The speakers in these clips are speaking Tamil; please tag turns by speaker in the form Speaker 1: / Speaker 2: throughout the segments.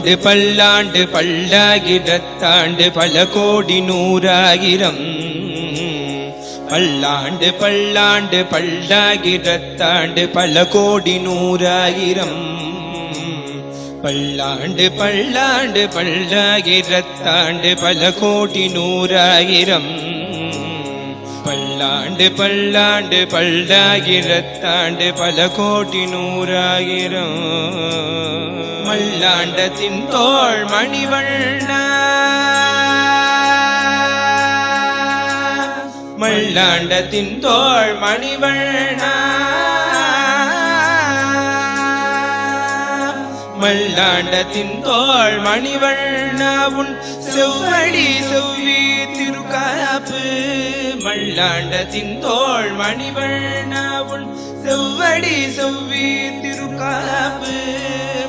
Speaker 1: பல்லாண்டு பல்லாண்டு பல்லாயிரத்தாண்டு பல கோடி நூறாயிரம். பல்லாண்டு பல்லாண்டு பல்லாயிரத்தாண்டு பல கோடி நூறாயிரம். பல்லாண்டு பல்லாண்டு பல்லாயிரத்தாண்டு பல கோடி நூறாயிரம். பல்லாண்டு பல்லாண்டு பல்லாயிரத்தாண்டு பல கோடி நூறாயிரம். மல்லாண்டத்தின் தோள் மணிவண்ணா, மல்லாண்டத்தின் தோள் மணிவண்ணா, மல்லாண்டத்தின் தோள் மணிவண்ணா உன் செவ்வடி செவ்வி திருக்காப்பு. மல்லாண்டத்தின் தோள் மணிவண்ணா உன் செவ்வடி செவ்வி திருக்காப்பு.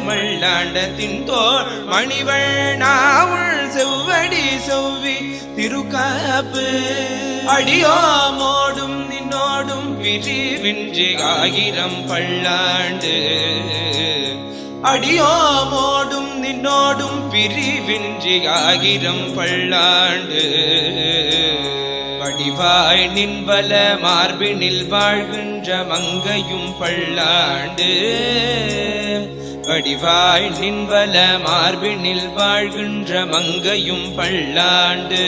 Speaker 1: மல்லாண்டத்தின் தோள் மணிவண்ணா உன் செவ்வடி செவ்வி திருக்காப்பு. அடியோமோடும் நின்னோடும் பிரிவின்றி ஆயிரம் பல்லாண்டு. அடியோமோடும் நின்னோடும் பிரிவின்றி ஆயிரம் பல்லாண்டு. வடிவாய் நின்பல மார்பினில் வாழ்கின்ற மங்கையும் பல்லாண்டு. வடிவாய் நின்பல மார்பினில் வாழ்கின்ற மங்கையும் பல்லாண்டு.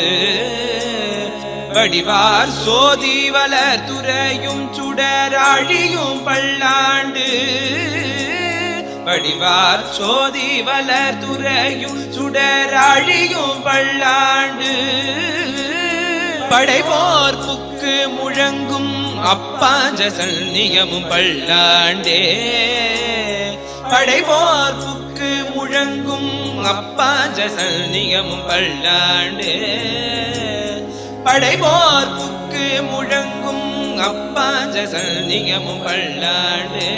Speaker 1: வடிவார் சோதிவல துறையும் சுடராழியும் பல்லாண்டு. வடிவார் சோதிவல துறையும் சுடராழியும் பல்லாண்டு. படைபோர் புக்கு முழங்கும் அப்பாஞ்ச சன்னியமும் பல்லாண்டே. படைபோர் புக்கு முழங்கும் அப்பாஞ்ச சன்னியமும் பல்லாண்டே. படைபோர் புக்கு முழங்கும் அப்பாஞ்ச சன்னியமும் பல்லாண்டே.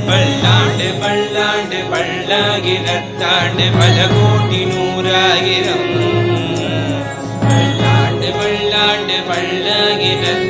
Speaker 1: பல்லாண்டு பல்லாண்டு பல்லாயிரத்தாண்டு பல கோடி நூறாயிரம். பல்லாண்டு பல்லாண்டு பல்லாயிரத்தாண்டு